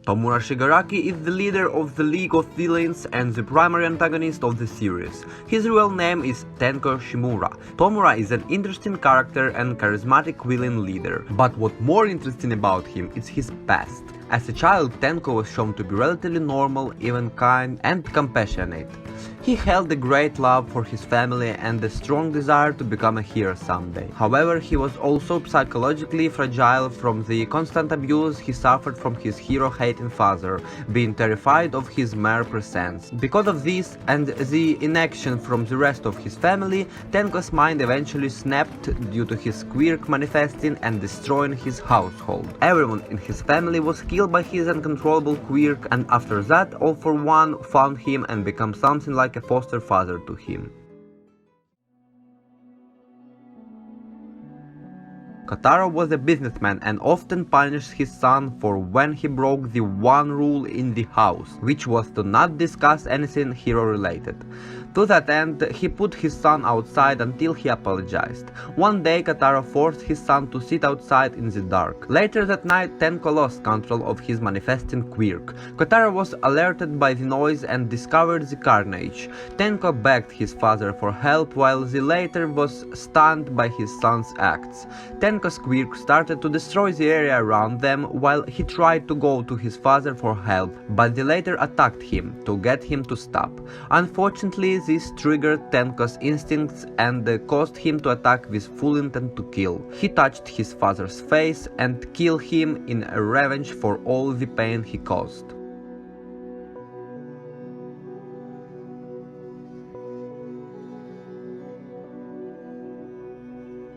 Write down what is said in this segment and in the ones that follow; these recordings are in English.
Tomura Shigaraki is the leader of the League of Villains and the primary antagonist of the series. His real name is Tenko Shimura. Tomura is an interesting character and charismatic villain leader, but what more interesting about him is his past. As a child, Tenko was shown to be relatively normal, even kind and compassionate. He held a great love for his family and a strong desire to become a hero someday. However, he was also psychologically fragile from the constant abuse he suffered from his hero-hating father, being terrified of his mere presence. Because of this and the inaction from the rest of his family, Tenko's mind eventually snapped due to his Quirk manifesting and destroying his household. Everyone in his family was killed by his uncontrollable Quirk, and after that, All for One found him and became something like a foster father to him. Kotaro was a businessman and often punished his son for when he broke the one rule in the house, which was to not discuss anything hero-related. To that end, he put his son outside until he apologized. One day, Kotaro forced his son to sit outside in the dark. Later that night, Tenko lost control of his manifesting Quirk. Kotaro was alerted by the noise and discovered the carnage. Tenko begged his father for help, while the latter was stunned by his son's acts. Tenko's Quirk started to destroy the area around them while he tried to go to his father for help, but the latter attacked him to get him to stop. Unfortunately, this triggered Tenko's instincts and caused him to attack with full intent to kill. He touched his father's face and killed him in a revenge for all the pain he caused.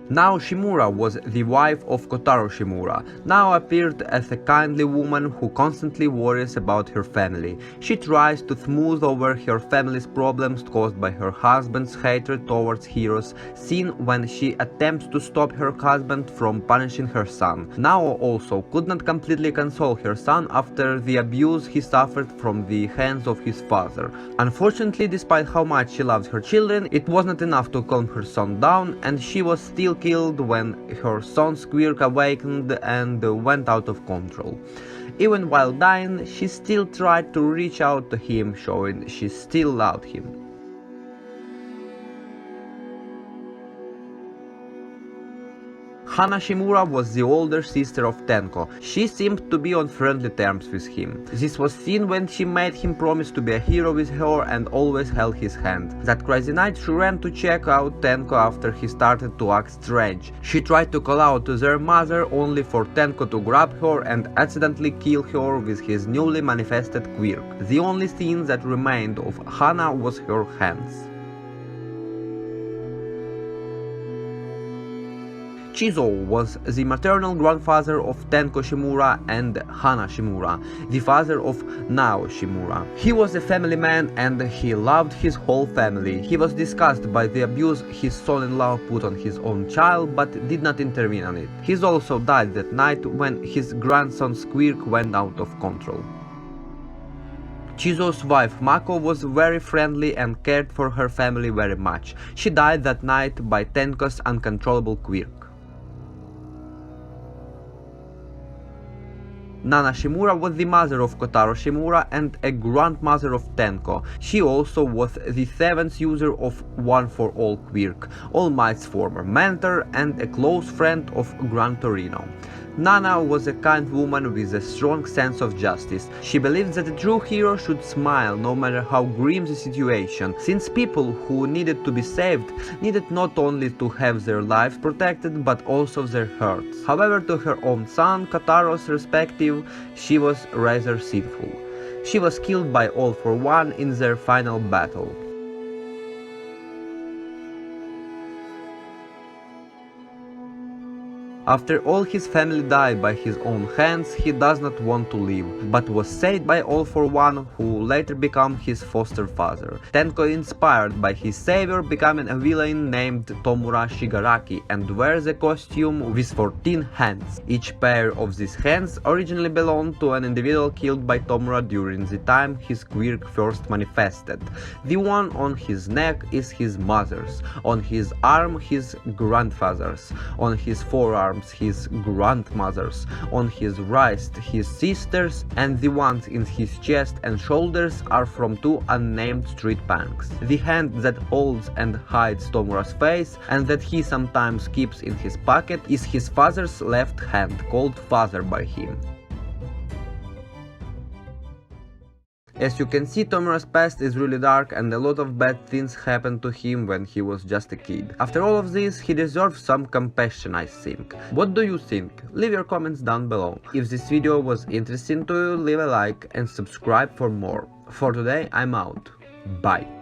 Now Shimura was the wife of Kotaro Shimura, now appeared as a kindly woman who constantly worries about her family. She tries to smooth over her family's problems caused by her husband's hatred towards heroes, seen when she attempts to stop her husband from punishing her son. Nao also could not completely console her son after the abuse he suffered from the hands of his father. Unfortunately, despite how much she loved her children, it was not enough to calm her son down, and she was still killed when her son's Quirk awakened and went out of control. Even while dying, she still tried to reach out to him, showing she still loved him. Hana Shimura was the older sister of Tenko. She seemed to be on friendly terms with him. This was seen when she made him promise to be a hero with her and always held his hand. That crazy night she ran to check out Tenko after he started to act strange. She tried to call out to their mother only for Tenko to grab her and accidentally kill her with his newly manifested Quirk. The only thing that remained of Hana was her hands. Chizo was the maternal grandfather of Tenko Shimura and Hana Shimura, the father of Nao Shimura. He was a family man and he loved his whole family. He was disgusted by the abuse his son-in-law put on his own child, but did not intervene on it. He also died that night when his grandson's Quirk went out of control. Chizo's wife Mako was very friendly and cared for her family very much. She died that night by Tenko's uncontrollable Quirk. Nana Shimura was the mother of Kotaro Shimura and a grandmother of Tenko. She also was the 7th user of One for All Quirk, All Might's former mentor and a close friend of Gran Torino. Nana was a kind woman with a strong sense of justice. She believed that a true hero should smile no matter how grim the situation, since people who needed to be saved needed not only to have their lives protected but also their hearts. However, to her own son, Kotaro's respective, she was rather sinful. She was killed by All for One in their final battle. After all his family died by his own hands, he does not want to live, but was saved by All for One, who later became his foster father. Tenko, inspired by his savior, becoming a villain named Tomura Shigaraki and wears a costume with 14 hands. Each pair of these hands originally belonged to an individual killed by Tomura during the time his Quirk first manifested. The one on his neck is his mother's, on his arm his grandfather's, on his forearm arms his grandmother's, on his wrist his sister's, and the ones in his chest and shoulders are from two unnamed street punks. The hand that holds and hides Tomura's face and that he sometimes keeps in his pocket is his father's left hand, called Father by him. As you can see, Tomura's past is really dark and a lot of bad things happened to him when he was just a kid. After all of this, he deserves some compassion, I think. What do you think? Leave your comments down below. If this video was interesting to you, leave a like and subscribe for more. For today, I'm out. Bye.